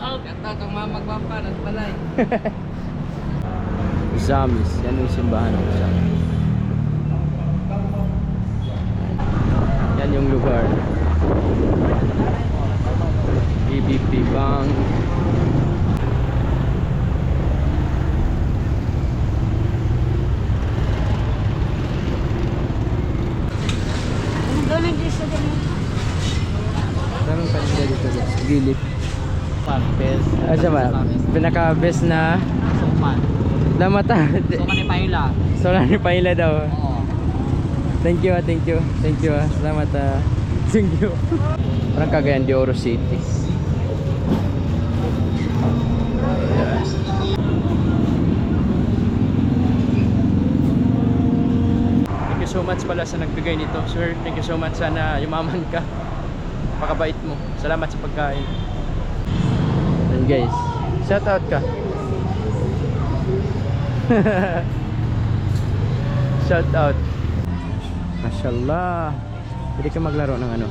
Kata kang mamagpapa at balay. Usamis, yan yung simbahan ng Usamis. Yan yung lugar. EBP Bank. Daming paninda dito guys. Gilip. Best. Asa ba? Pinaka-best na Suman. Damata. Suman ni Paila. Solani Paila daw. Oo. Thank you, thank you. Thank you. Salamat. Thank you. Parang Cagayan de Oro City. Yes. Thank you so much pala sa nagbigay nito. Sir, thank you so much. Sana yumaman ka. Pakabait mo. Salamat sa pagkain. And guys, shout out ka. Shout out. Mashallah. Pwede ka maglaro ng ano,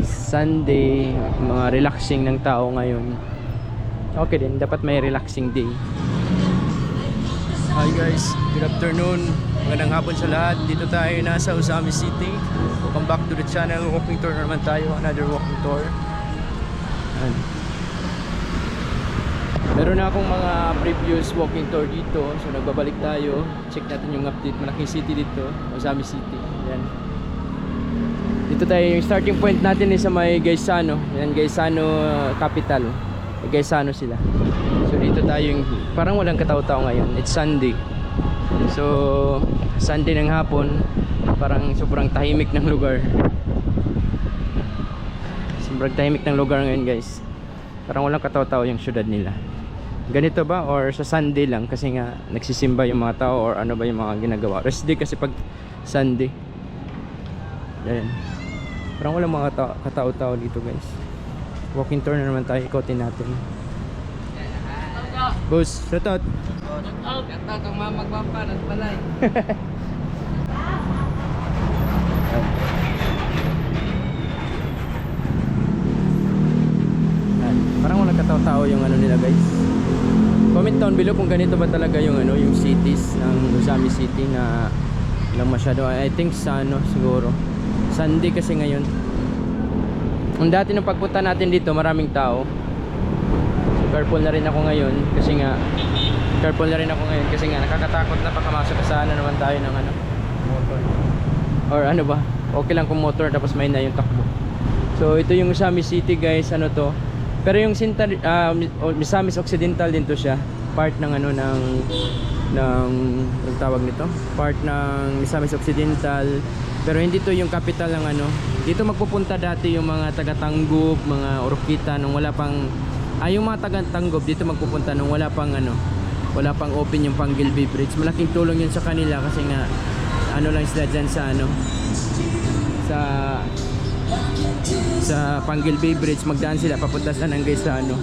Sunday, mga relaxing ng tao ngayon. Okay din, dapat may relaxing day. Hi guys, good afternoon. Magandang hapon sa lahat. Dito tayo nasa Usamis City. Welcome back to the channel. Walking tour naman tayo, another walking tour. Ayan. Meron na akong mga previous walking tour dito. So nagbabalik tayo. Check natin yung update. Malaking city dito, Usamis City. Ayan. Dito tayo, yung starting point natin is sa may Gaisano. Ayan, Gaisano capital. Gaisano sila. So dito tayo yung, parang walang katao-tao ngayon. It's Sunday. So Sunday ng hapon, parang sobrang tahimik ng lugar. Sobrang tahimik ng lugar ngayon guys. Parang walang katao-tao yung syudad nila. Ganito ba or sa Sunday lang kasi nga nagsisimba yung mga tao or ano ba yung mga ginagawa? Rest day kasi pag Sunday. Ayan. Parang walang mga katao-tao dito guys. Walking tour na naman tayo, ikotin natin. Boss, shout out. Kata kang mamagpapa at balay. Parang walang katao-tao yung ano nila guys. Comment down below kung ganito ba talaga yung ano, yung cities ng Usamis City na lang masyado. I think sa ano siguro Sunday kasi ngayon. Ang dati nung pagpunta natin dito maraming tao. So careful na rin ako ngayon kasi nga nakakatakot na pakamasok sana naman tayo ng ano motor. Or ano ba? Okay lang kung motor tapos may na yung takbo. So ito yung Usamis City guys, ano to? Pero yung Misamis Occidental din to siya. Part ng ano ng tawag nito? Part ng Misamis Occidental. Pero hindi to yung capital ng ano. Dito magpupunta dati yung mga taga-Tanggob, mga Orokita nung wala pang yung mga taga-Tanggob dito magpupunta nung wala pang ano, wala pang open yung Panggilby Bridge. Malaking tulong yun sa kanila kasi nga ano lang sila dyan sa ano sa Panggilby Bridge, magdaan sila papunta sa Nangay sa ano.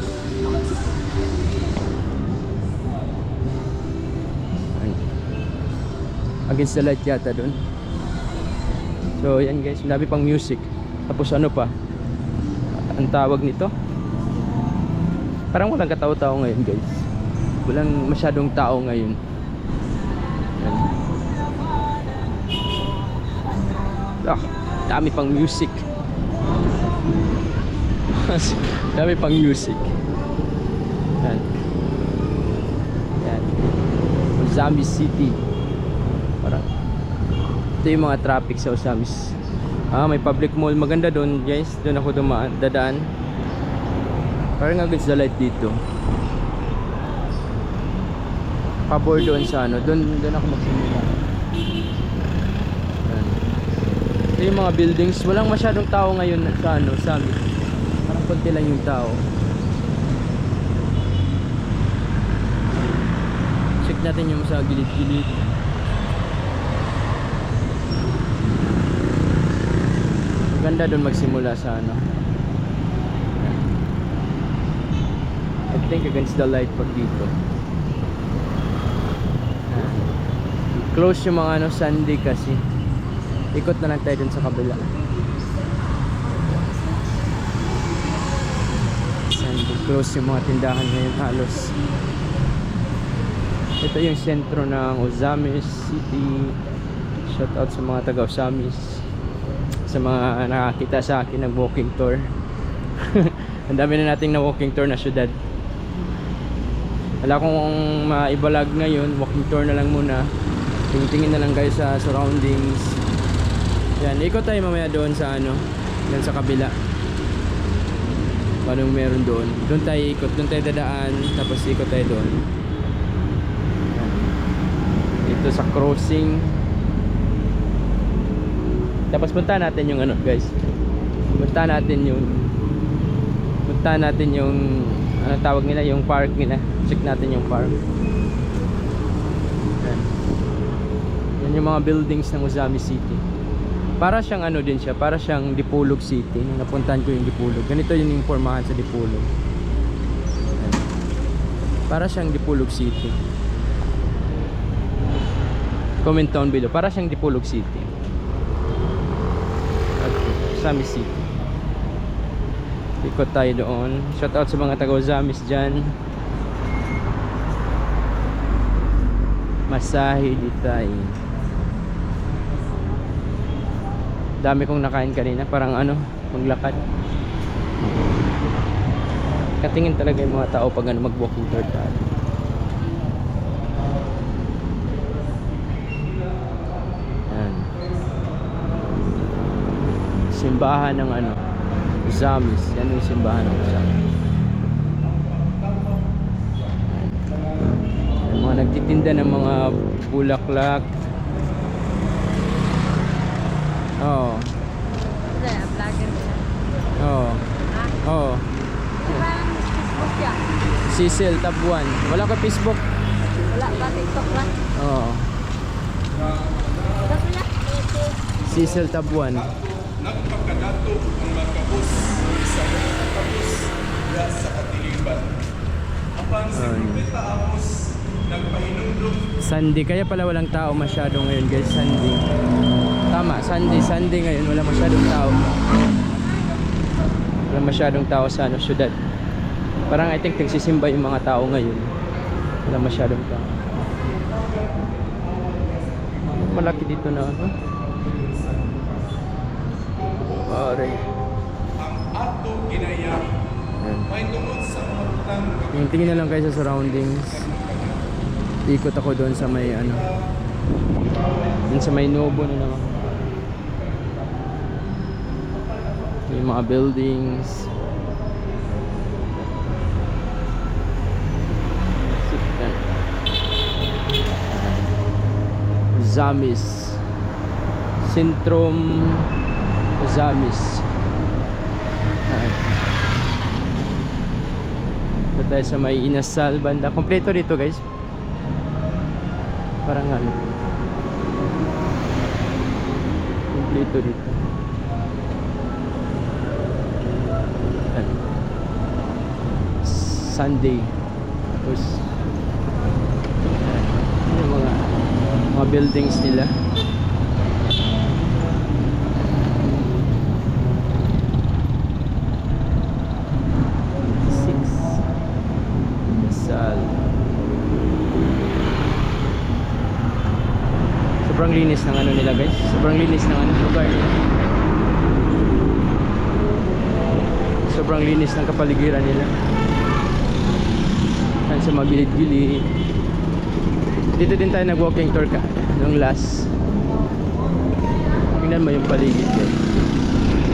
Against the light yata dun. So yan guys, dami pang music. Tapos ano pa ang tawag nito, parang walang katao-tao ngayon guys. Walang masyadong tao ngayon. Yan. Dami pang music. Dami pang music. Yan. Yan. Usamis City. Parang ito yung mga traffic sa Usamis. May public mall. Maganda doon guys. Doon ako dadaan. Parang against the light dito. Pabor doon sa ano. Doon ako magsimula. Yan. Ito yung mga buildings. Walang masyadong tao ngayon sa ano, Usamis. Parang konti lang yung tao. Check natin yung sa gilid-gilid. Ganda doon magsimula sa ano. I think against the light pag dito. Close yung mga ano Sunday kasi. Ikot na lang tayo dun sa kabila. Sunday close yung mga tindahan ngayon halos. Ito yung sentro ng Ozamis City. Shout out sa mga taga Ozamis, sa mga nakakita sa akin ng walking tour. Ang dami na nating na walking tour na syudad. Wala akong maibalag ngayon, walking tour na lang muna. Tingin na lang guys sa surroundings. Yan, ikot tayo mamaya doon sa ano, yan sa kabila. Paano meron doon? Doon tayo ikot, doon tayo dadaan, tapos ikot tayo doon. Ito sa crossing. Tapos punta natin yung ano guys. Punta natin yung ano tawag nila, yung park nila. Check natin yung park. Yan yung mga buildings ng Ozamis City. Para siyang ano din siya, para siyang Dipolog City. Nung napuntahan ko yung Dipolog, ganito yung informahan sa Dipolog. Para siyang Dipolog City. Comment down below. Para siyang Dipolog City. Ozamis City. Ikot tayo doon. Shout out sa mga taga Ozamis dyan. Masahe Ditay. Dami kong nakain kanina, parang ano, maglakad. Katingin talaga yung mga tao pag ano, mag-walking tour tayo. Yan. Simbahan ng ano, Ozamis. Yan yung simbahan ng Ozamis. Yung mga nagtitinda ng mga bulaklak. Oo. Vlogger nila. Oo. Oo. Parang Facebook yan. Cecil Tabuan. Wala ko Facebook. Wala ba? TikTok lang. Oo. Ba't na? Cecil Tabuan. Nagpagkadato ang mga kabus sa mga kabus diya sa katiliban. Apan si Propeta Amos nagpahinumdum Sunday, kaya pala walang tao masyado ngayon guys. Sunday. Tama, Sunday ngayon, wala masyadong tao. Wala masyadong tao sa ano, syudad. Parang I think nagsisimba yung mga tao ngayon. Wala masyadong tao. Malaki dito na ano. Pare. ang ato ginaya may tungod sa matang Yung tingin na lang kayo sa surroundings. Ikot ako doon sa may ano. Doon sa may Nobo na naman. Yung mga buildings. Ozamis. Sentrum Ozamis. Ito tayo sa may Inasal banda. Kompleto dito guys. Parang ano. Kompleto dito. Sunday. Tapos yung mga buildings nila. Sobrang linis ng ano nila guys. Sobrang linis ng ano lugar nila. Sobrang linis ng kapaligiran nila. Saan sa magilid-gilid. Dito din tayo nag-walking tour ka nung last. Tingnan mo yung paligid guys.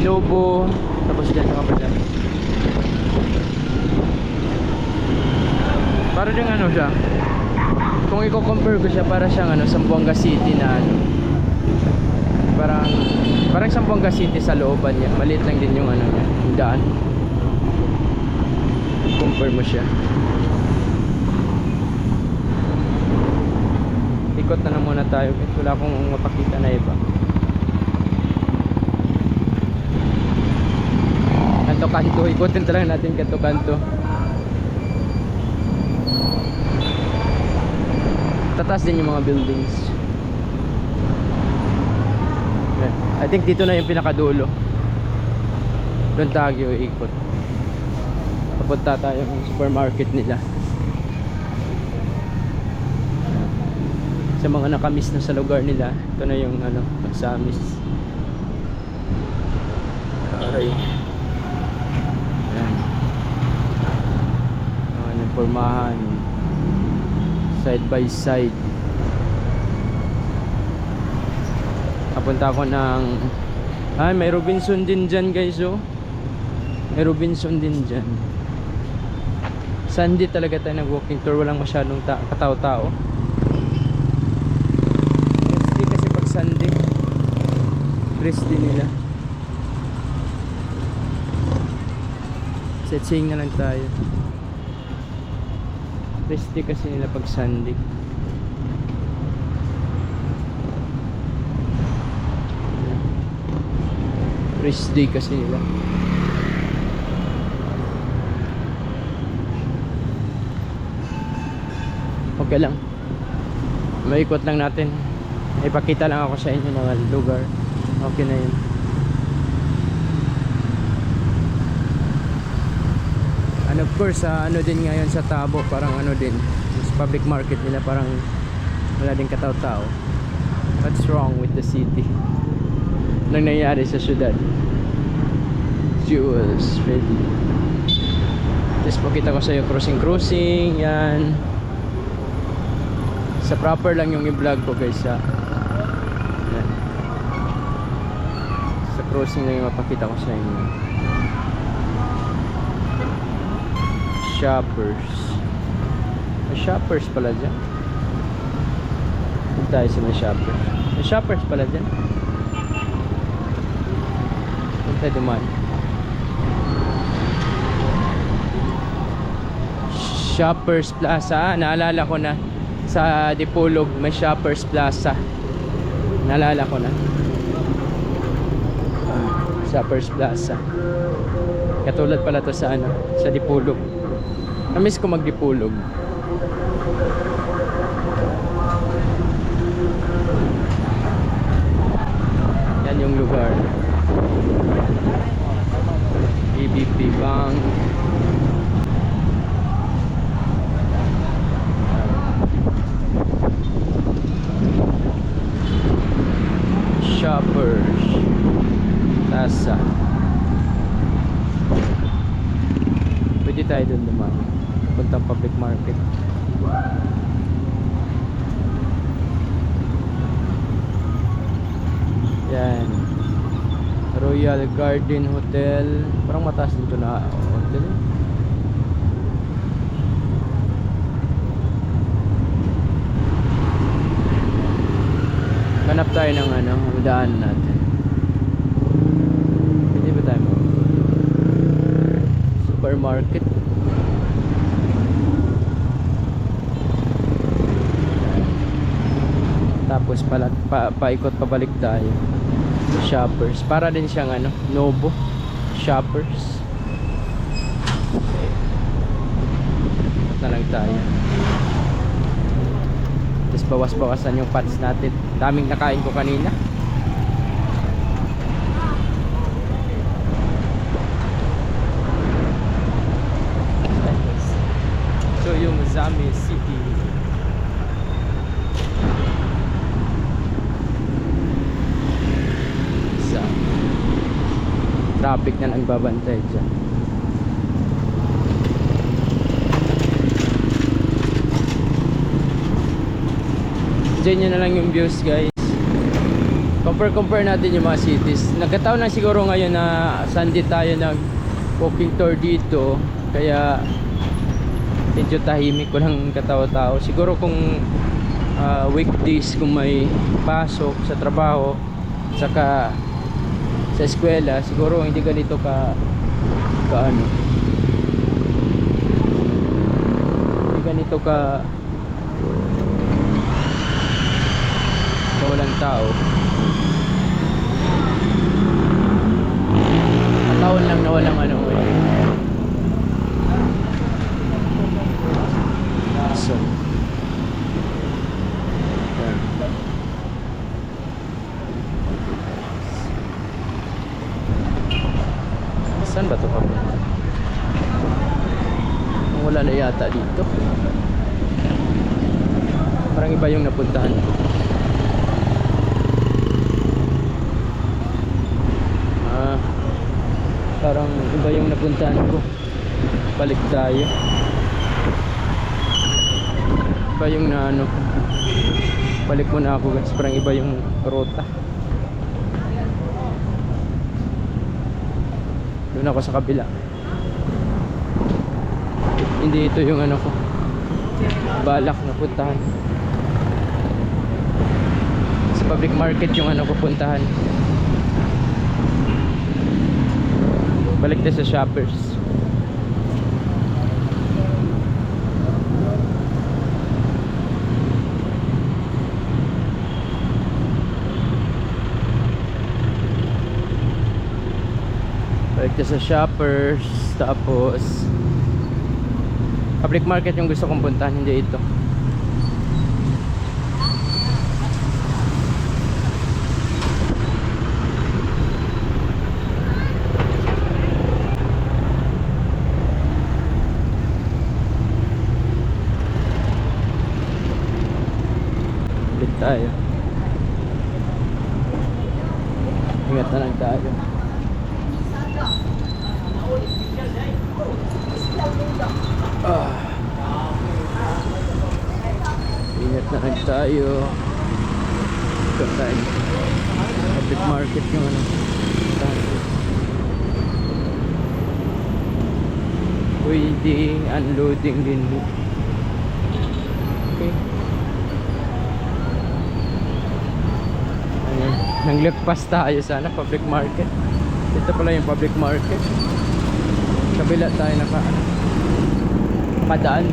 Lobo. Tapos dyan sa kapatid. Para din ano siya. Kung i-compare ko siya, para siyang ano, Zamboanga City na ano. Parang Zamboanga City sa looban niya. Maliit lang din yung ano niya, yung daan. Compare mo siya. Ikot na muna tayo. Wala akong mapakita na iba. Kanto-kanto. Ikotin talaga natin kanto-kanto. Tataas din yung mga buildings. I think dito na yung pinakadulo. Doon tayo ikot. Papunta tayo ng supermarket nila. Sa mga nakamiss na sa lugar nila, ito na yung ano, Pagsamis. Aray. Ayan. Ang pormahan. Side by side. Papunta ko ng... Ay, may Robinson din dyan guys, oh. May Robinson din dyan. Sunday talaga tayo nag-walking tour. Walang masyadong katao-tao. Kasi pag Sunday, rest din nila. Sightseeing na lang tayo. Rest day kasi nila pag Sunday. Rest day kasi nila. Okay lang. Maikot lang natin. Ipakita lang ako sa inyo ng lugar. Okay na yun. And of course, ano din ngayon sa Tabo, parang ano din, sa public market nila parang wala din katao-tao. What's wrong with the city? Anong nangyayari sa syudad? Jewels, ready. Just pakita ko sa iyo crossing, yan. Sa proper lang yung i-vlog ko guys, ha. Yan. Sa crossing lang yung mapakita ko sa inyo. Shoppers. May shoppers pala dyan. Huwag tayo sa may shoppers. May shoppers pala dyan. Huwag tayo dumaan. Shoppers Plaza. Naalala ko na. Sa Dipolog may Shoppers Plaza. Naalala ko na. Shoppers Plaza. Katulad pala to sa ano, sa Dipolog. Namiss ko mag-Dipolog. Yan yung lugar. BBP Bank. Shoppers Plaza. Pwede tayo dun naman puntang public market. Yan, Royal Garden Hotel. Parang mataas dito na hotel. Hanap tayo ng ano, daan natin. Pwede ba tayo supermarket? Tapos paikot pabalik tayo. Shoppers. Para din siyang ano, Novo. Shoppers. Okay. Ikot na lang tayo. Tapos bawas-bawasan yung pots natin. Daming nakain ko kanina. So yung Zami City. Traffic na nagbabantay dyan. Diyan nyo na lang yung views guys. Compare natin yung mga cities. Nagkataon na siguro ngayon na Sunday tayo nag walking tour dito. Kaya medyo tahimik, ko lang katawa-tao. Siguro kung weekdays, kung may pasok sa trabaho saka sa eskwela, siguro hindi ganito ka ano, hindi ganito ka walang tao. Taon lang na walang ano so saan ba ito pa? yata dito. Parang iba yung napuntahan ko. Parang iba yung napuntahan ko. Balik tayo. Iba yung na ano. Balik muna ako guys. Parang iba yung ruta. Doon ako sa kabila. Hindi ito yung ano ko. Balak na puntahan. Sa public market yung ano ko puntahan. Balik tayo sa Shoppers. Balik tayo sa Shoppers. Tapos public market yung gusto kong puntahan, hindi ito. Balik tayo. Ingat na lang tayo. Ingat na lang tayo. Ito tayo. Public market yung ano. Pwede unloading din. Okay. Ayan. Nang-left tayo sana public market. Ito pala yung public market. Kabila tayo nakadaan.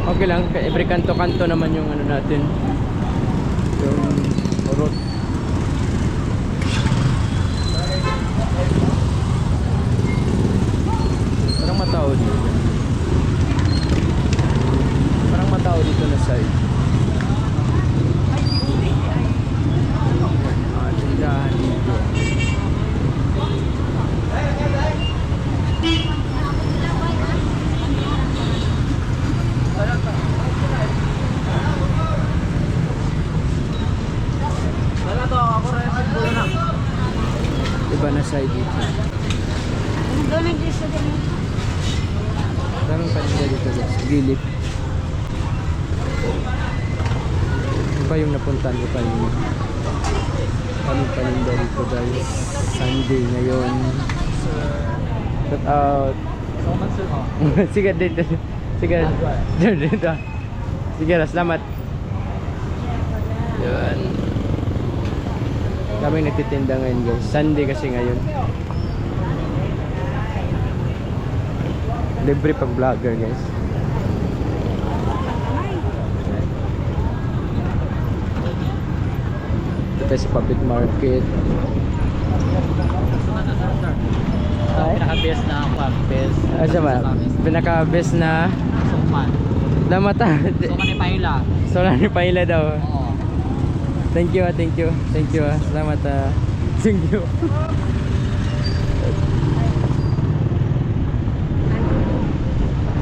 Okay lang, every kanto-kanto naman yung ano natin. Yung road. Parang matao dito. Parang matao dito na side. Tindahan dito. Iba na side dito. Doon ang dito din. Daming paninda dito guys. Gilip. Iba yung napuntahan ko kanina. Daming paninda dito guys. Sunday ngayon. Shout out. Sige dito. Sige. Dito. Sige, salamat. Yun. Kaming nagtitinda ngayon guys. Sunday kasi ngayon. Libre pag vlogger guys. Ito tayo sa public market. Pinaka-best na best. Asa ba? Pinaka-best na Suman. Damata. Suman ni Paila. Solar ni Paila daw. Oo. Thank you, thank you. Thank you. Salamat. Thank you.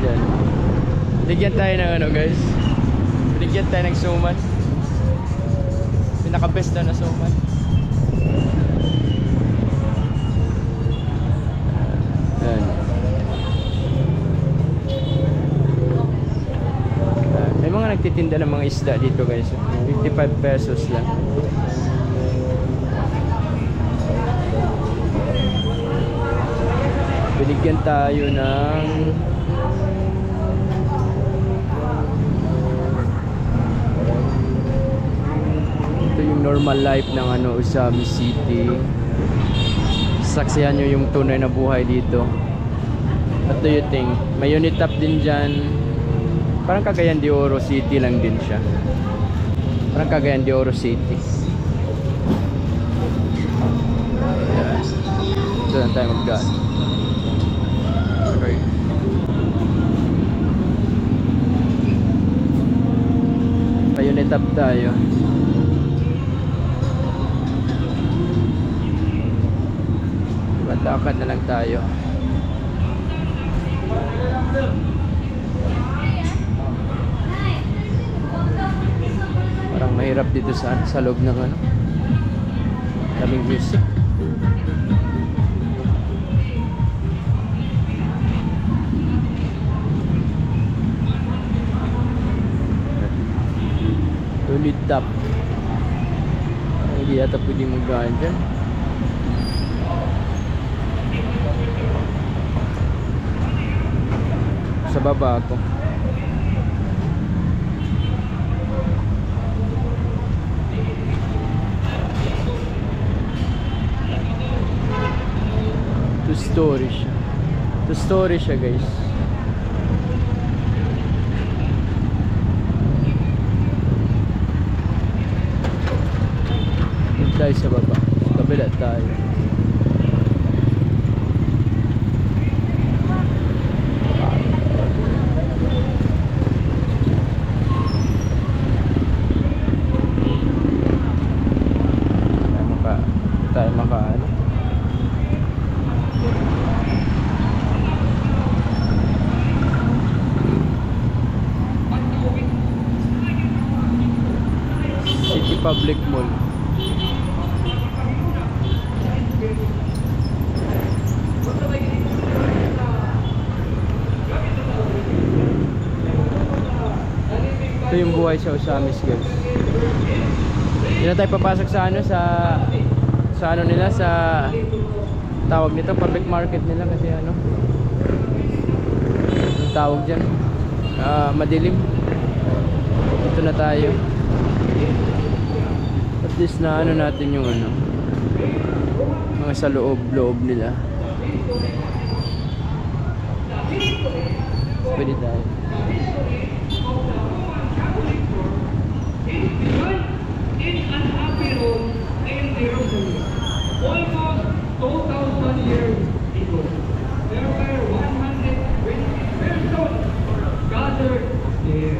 Yan. Bigyan tayo ng ano guys. Bigyan tayo ng suman. Pinaka-best na suman. Yan. May mga nagtitinda ng mga isda dito guys. 55 pesos lang. Binigyan tayo ng ito yung normal life ng ano, Usami City. Saksihan nyo yung tunay na buhay dito. What do you think? May unit up din dyan. Parang Cagayan de Oro City lang din siya. Parang Cagayan de Oro City. Ayan. Ito lang tayo mag-gas. Okay. Pa-unit up tayo. Matakad na lang tayo. Mahirap dito sa loob ng ano. Daming music. Tulid tap. Hindi yata pwedeng magdaan dyan. Sa baba ako. Two-story siya. Two-story siya, guys. Dito tayo sa baba. Sa kabila tayo. Tayo makaano. City Public Mall. Ito yung buhay sa Osamis, guys. Hindi na tayo papasok sa ano, sa ano nila, sa tawag nito, public market nila, kasi ano, ang tawag dyan, madilim. Ito na tayo. At least na ano natin yung ano, mga sa loob nila. Pwede tayo. Almost 2,000 years ago, there were 120 persons gathered there.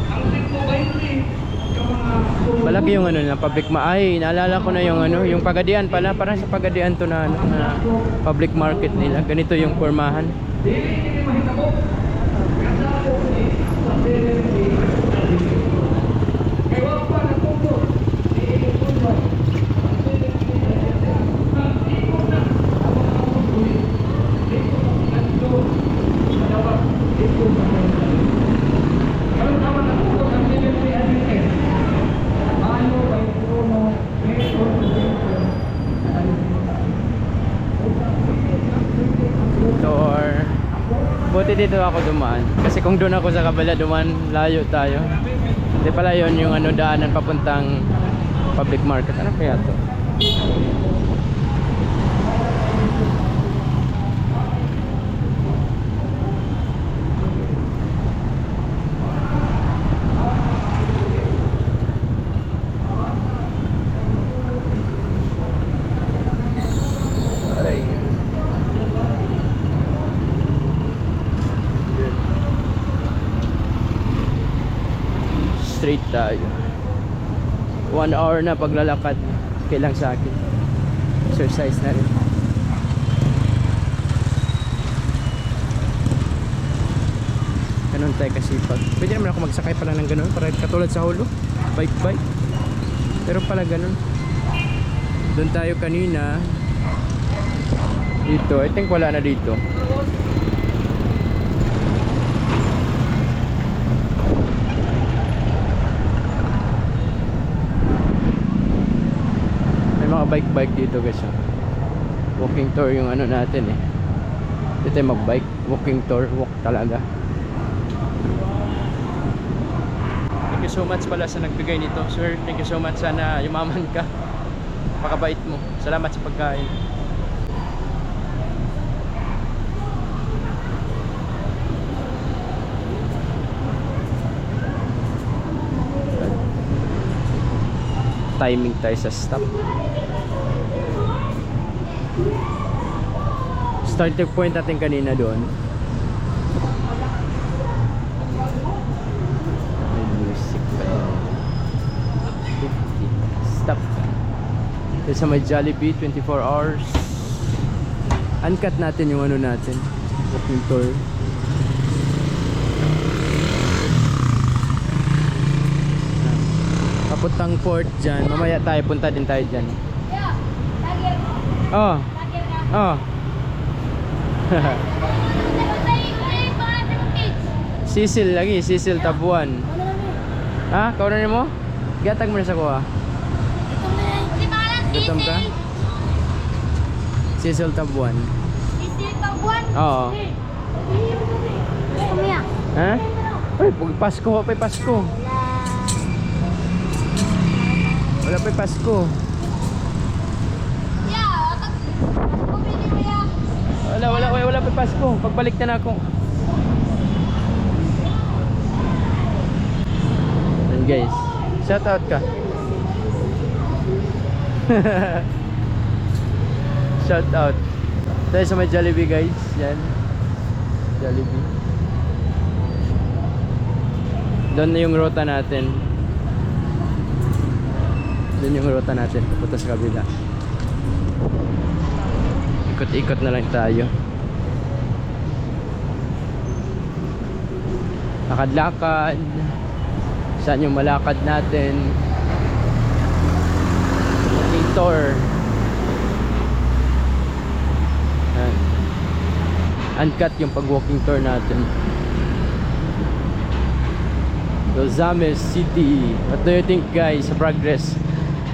Ang 120 yung mga Malaki yung ano na public ay naalala ko na yung ano, yung Pagadian pala, parang sa Pagadian to na ano, na public market nila. Ganito yung pormahan. Buti dito ako dumaan kasi kung doon ako sa kabila dumaan, layo tayo. Hindi pala yon yung ano, daanan papuntang public market. Ano kaya to? Straight tayo. 1 hour na paglalakad. Kailang sa akin. Exercise na rin. Ganun tayo kasipag. Pwede naman ako magsakay pala ng ganun para katulad sa Holo. Bike. Pero pala ganun. Doon tayo kanina. Dito. I think wala na dito. Bike dito guys. Walking tour yung ano natin eh. Dito tayo mag-bike. Walking tour. Walk talaga. Thank you so much pala sa nagbigay nito, sir. Thank you so much. Sana yumaman ka. Pakabait mo. Salamat sa pagkain. Timing tayo sa stop. Starting point natin kanina doon. May music pa yun. 50. Stop. Ito sa may Jollibee, 24 hours. Uncut natin yung ano natin. Walking tour. Papuntang port dyan. Mamaya tayo, punta din tayo dyan. Oh. Oh. Sisil lagi, Sisil Tabuan. Ha? Kaunan mo? Gatag mo na sa kuha. Gutom ka? Sisil Tabuan. Oo. Ha? Uy, Pasko, pa Pasko. Wala pa Pasko. Wala pa Pasko. Pagbalik na ako. And guys, shout out ka. Shout out. Tayo sa may Jollibee guys. Yan. Jollibee. Doon na yung ruta natin. Doon yung ruta natin. Papunta sa kabila. Ikot-ikot na lang tayo. Lakad-lakad. Saan yung malakad natin? Tour. Uncut yung pag-walking tour natin. Ozames City. What do you think guys sa progress?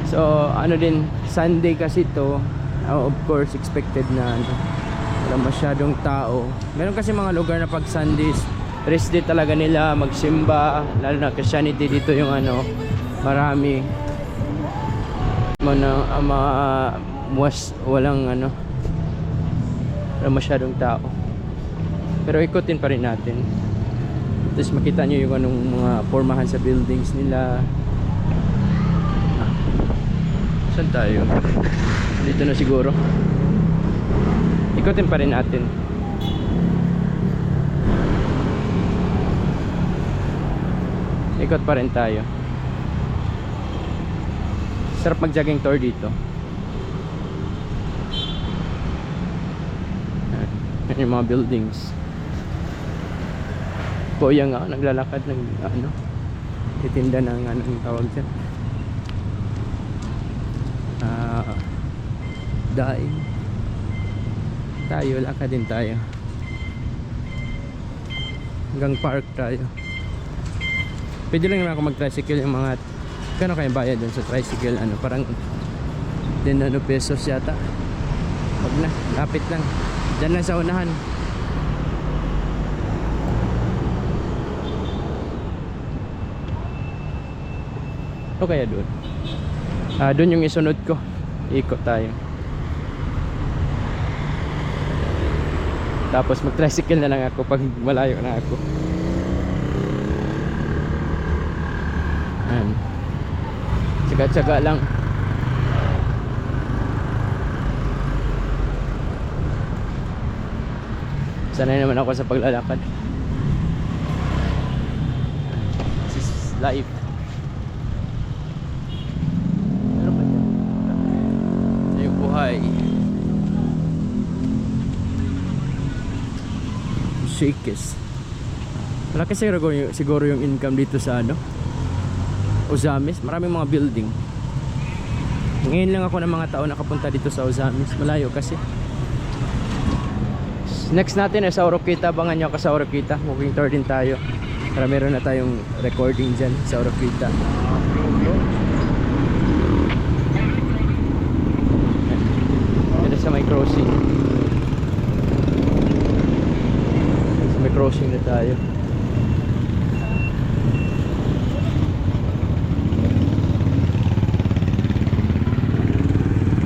So ano din, Sunday kasi to. Of course expected na wala masyadong tao. Meron kasi mga lugar na pag Sundays rest day talaga nila magsimba. Lalo na Christianity dito yung ano, marami walang ano, wala masyadong tao. Pero ikutin pa rin natin. Tapos makita nyo yung anong mga pormahan sa buildings nila. Saan tayo? Dito na siguro. Ikutin pa rin natin. Ikot pa rin tayo. Sarap mag-jogging tour dito. Yan yung mga buildings. Kuya nga naglalakad ng ano, titinda ng anong tawag dyan, daing. Tayo, lakad din tayo hanggang park tayo. Pwede lang naman ako mag-tricycle. Yung mga kano kayo bayad dun sa tricycle, ano, parang 10 pesos yata. Wag na, lapit lang. Diyan lang sa unahan. O kaya doon? Doon yung isunod ko. Ikot tayo. Tapos mag-tricycle na lang ako pag malayo na ako. Ayan. Tsaga-tsaga lang. Sanay naman ako sa paglalakad. This is life. Ano ba yan? Ito yung buhay. Shakes. Malaki siguro yung income dito sa ano, Ozames. Maraming mga building. Ngayon lang ako ng mga tao nakapunta dito sa Ozames. Malayo kasi. Next natin ay sa Oroquita. Abangan nyo ako sa Oroquita. Walking tour din tayo. Para meron na tayong recording dyan sa Oroquita. Ito sa may crossing. Sa may crossing na tayo.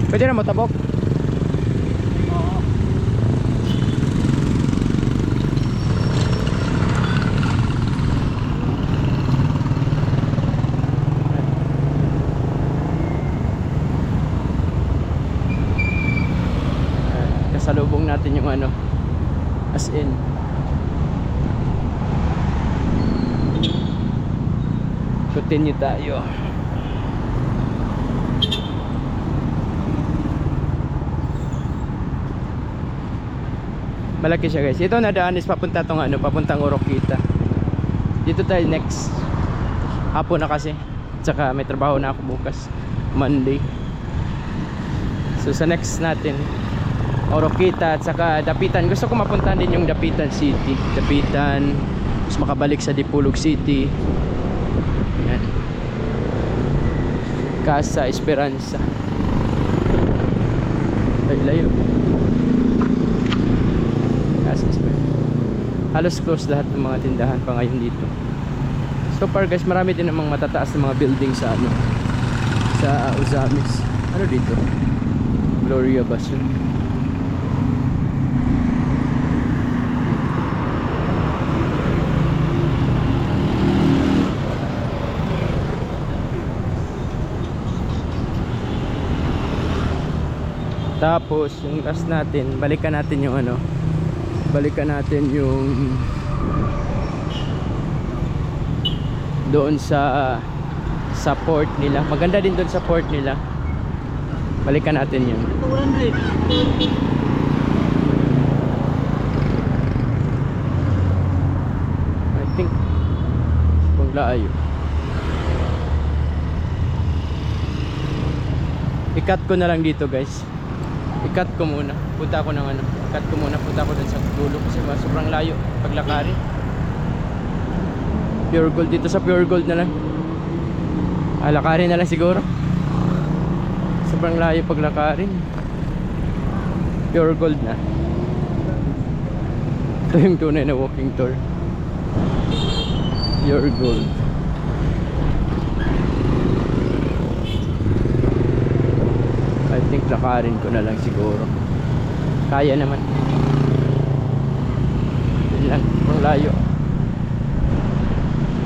Pwede na matabok? Kasalubong natin yung ano, as in continue tayo. Malaki siya guys. Ito na daan is papunta tong ano, papuntang Oroquita. Dito tayo next. Hapon na kasi. Tsaka may trabaho na ako bukas, Monday. So sa next natin, Oroquita at saka Dapitan. Gusto ko mapuntahan din yung Dapitan City. Dapitan, tapos makabalik sa Dipolog City. Yan. Casa Esperanza. Ay, layo. Casa Esperanza. Halos close lahat ng mga tindahan pa ngayon dito. So far guys, marami din namang matataas na mga building sa ano, sa Ozamis. Ano dito? Gloria Basel. Tapos yung last natin, balikan natin yung ano, balikan natin yung doon sa port nila. Maganda din doon sa port nila. Balikan natin yun. I think kung laayo. I-cut ko na lang dito guys. I-cut ko muna. Punta ako ng ano. I-cut ko muna. Punta ako dun sa dulo kasi sobrang layo paglakarin. Pure gold dito sa pure gold na lang. Lakarin na lang siguro. Sobrang layo paglakarin. Pure gold na. Ito yung tunay na walking tour. Pure gold. I think lakarin ko na lang siguro. Kaya naman. Yun lang, ang layo.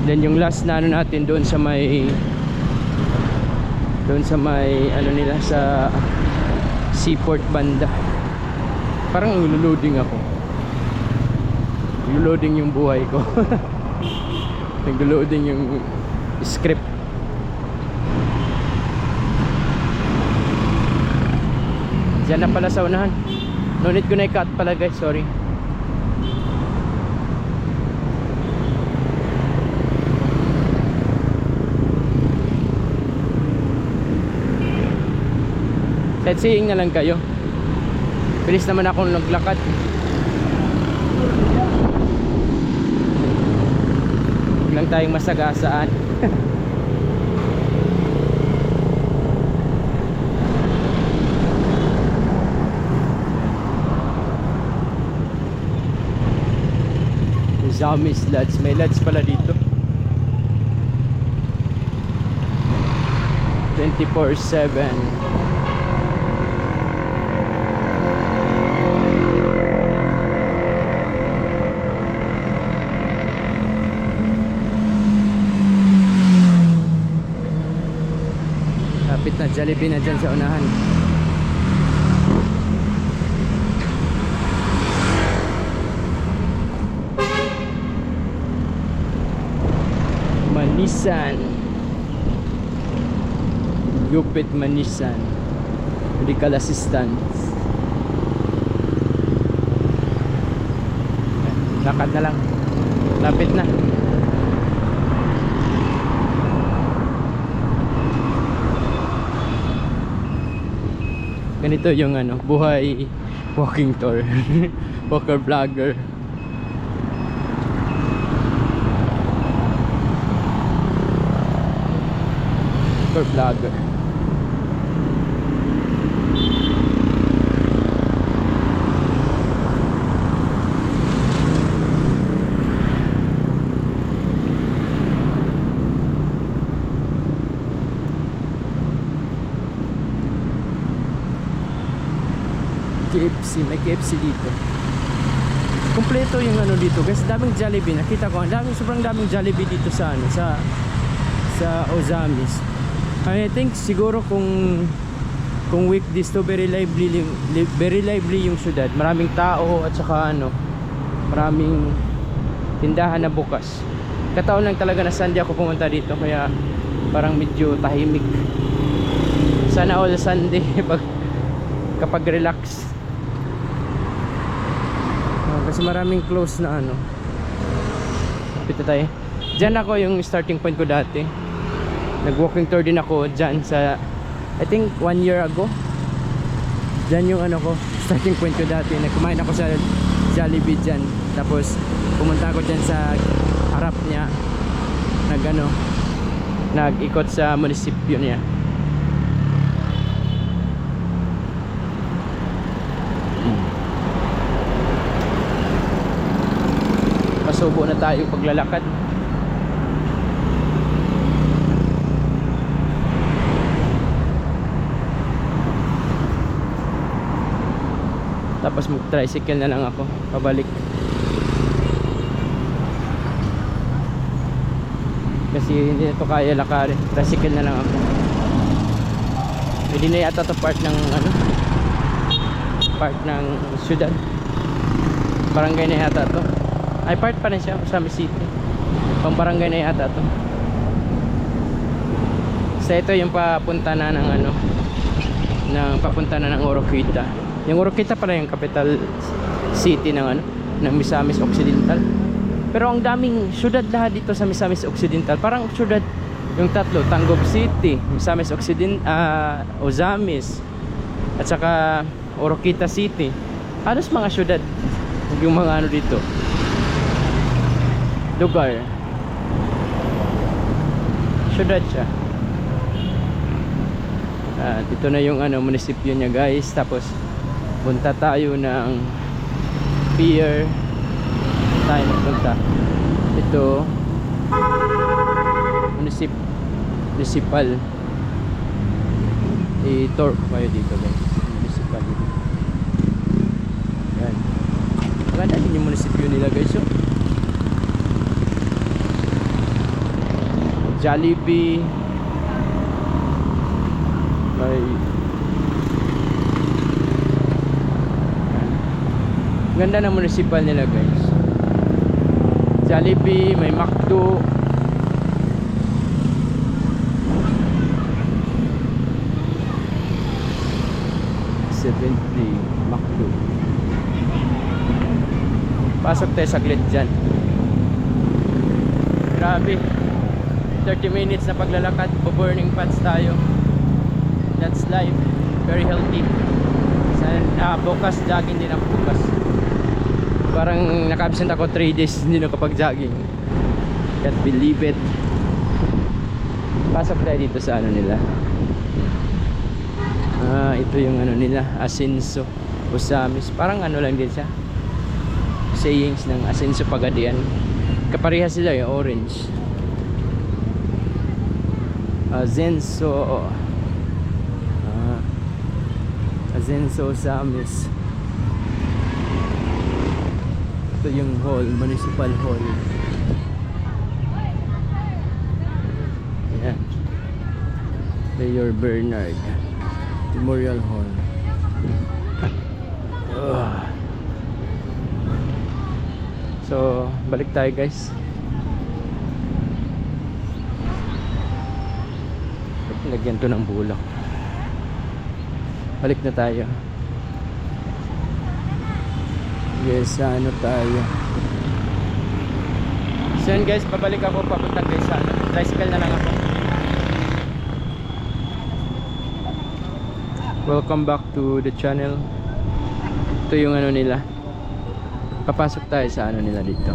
Then yung last na ano natin doon sa may ano nila sa seaport banda. Parang niloloading ako. Niloloading yung buhay ko. Niloloading yung script. Diyan na pala sa unahan. No need ko na i-cut pala guys, sorry. Sightseeing na lang kayo. Bilis naman akong naglakad. Huwag lang tayong masagasaan. Ozamis Lodge. May lodge pala dito. 24/7. Kapit na Jollibee na dyan sa unahan. Manisan. Gupit Manisan. Medical assistance. Lakad na lang. Lapit na. Ganito yung ano, buhay walking tour. Walker vlogger. Walker vlogger. KFC, may KFC dito. Kompleto yung ano dito guys, daming Jollibee. Nakita ko, sobrang daming Jollibee dito sa ano, sa Ozamis. I think siguro kung weekdays to very lively yung syudad. Maraming tao at saka ano, maraming tindahan na bukas. Kataon lang talaga na Sunday ako pumunta dito kaya parang medyo tahimik. Sana all Sunday kapag relax. Kasi maraming close na ano. Pito tayo. Diyan ako yung starting point ko dati. Nag-walking tour din ako dyan sa, I think 1 year ago. Dyan yung ano ko, starting point ko dati. Nagkumain ako sa Jollibee dyan. Tapos pumunta ako dyan sa harap niya. Nag-ikot sa munisipyo niya. Pasubo na tayo paglalakad. Tapos mag-tricycle na lang ako pabalik. Kasi hindi na ito kaya lakarin. Tricycle na lang ako. Pwede na yata ito part ng part ng syudad. Barangay na yata ito. Ay, part pa rin siya sa City. Pang barangay na yata ito. So ito yung papunta na ng papunta na ng Oroquita. Yung Oroquita pala yung capital city ng ng Misamis Occidental. Pero ang daming syudad lahat dito sa Misamis Occidental. Parang syudad yung tatlo, Tangub City, Misamis Occidental, Ozamis, at saka Oroquita City. Halos mga syudad yung mga dito. Lugar. Syudad siya. Dito na yung munisipyo niya, guys. Tapos punta tayo ng pier. Tayo magpunta. Ito municipal. I-tour ko kayo dito, guys. Municipal. Yan. Maganda din yung munisipyo nila, guys. So, Jollibee. May ganda ng municipal nila, guys. Jollibee, may McDo. McDo. Pasok tayo saglit dyan. Grabe, 30 minutes na paglalakad. Burning fats tayo. That's life. Very healthy. Bukas jogging din ako bukas. Parang naka-absent ako 3 days, hindi nakapag-jogging. Can't believe it. Pasok tayo dito sa nila. Ito yung nila, Asenso Ozamis. Parang lang din siya. Sayings ng Asenso Pagadian. Kapareha sila yung orange. Asenso Ozamis. Ito yung hall, municipal hall. Ayan. Mayor Bernard Memorial Hall. So, balik tayo, guys. Lagyan to ng bulak. Balik na tayo. Yes, tayo. So yun, guys, pabalik ako papuntang guys sa tricycle na lang ako. Welcome back to the channel. Ito yung nila. Papasok tayo sa nila dito.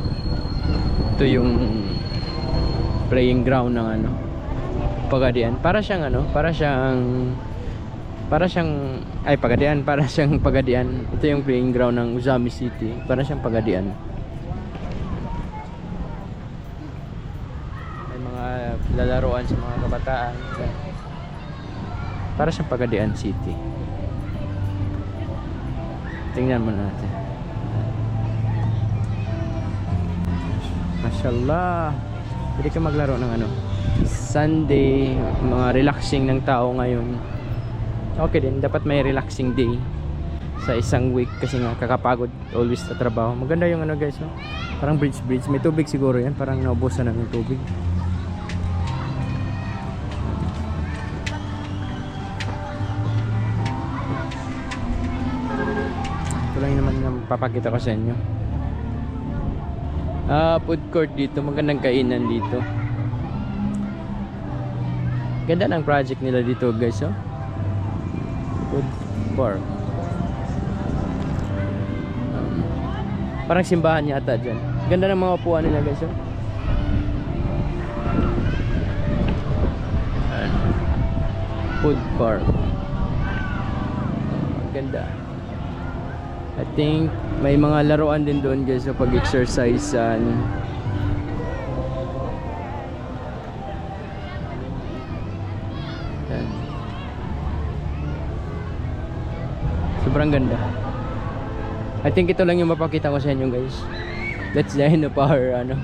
Ito yung playing ground ng Pagadian. Para siyang Pagadian. Ito yung playing ground ng Ozamis City. Para siyang Pagadian. May mga lalaroan sa mga kabataan. Para siyang Pagadian City. Tingnan mo natin. Mashallah. Pwede ka maglaro ng Sunday, mga relaxing ng tao ngayon. Okay din, dapat may relaxing day sa isang week kasi nga kakapagod always sa trabaho. Maganda yung guys, no? Parang bridge. May tubig siguro yan, parang naubusan na ng tubig. Ito lang naman na papakita ko sa inyo. Food court dito, magandang kainan dito. Ganda ng project nila dito guys, oh. Food park. Parang simbahan yata dyan. Ganda ng mga upuan nila guys, oh. Ayan. Food park. Ganda. I think may mga laruan din doon guys, so pag-exercise ano. Ayan. Sobrang ganda. I think ito lang yung mapakita ko sa inyo guys. That's the end of our ano.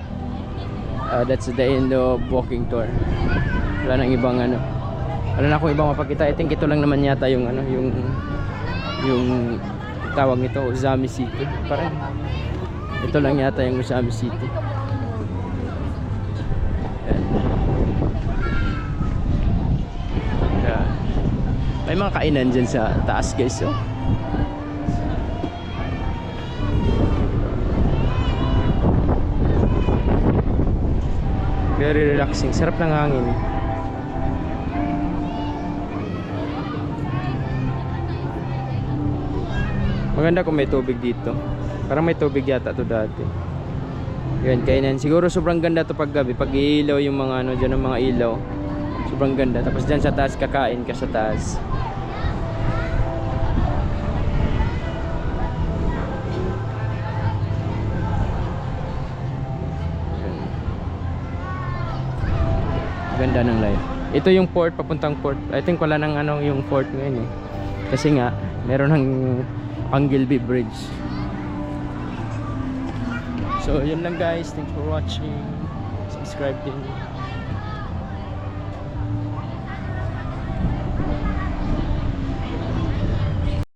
That's the end of walking tour. Wala nang ibang ano. Wala na akong ibang mapakita. I think ito lang naman yata yung ano, yung tawag nito, Uzami City. Parang ito lang yata yung Uzami City. Ayan. Yeah. May mga kainan dyan sa taas guys, oh. Very relaxing. Sarap ng hangin. Maganda kung may tubig dito. Parang may tubig yata to dati. Yan, kainan. Siguro sobrang ganda to pag gabi. Pag ilaw yung mga ano dyan, ng mga ilaw. Sobrang ganda. Tapos dyan sa taas, kakain ka sa taas. Ganda ng life. Ito yung port, papuntang port. I think wala nang ano yung port ngayon eh. Kasi nga meron ng Panggilby Bridge. So yun lang guys. Thanks for watching. Subscribe din.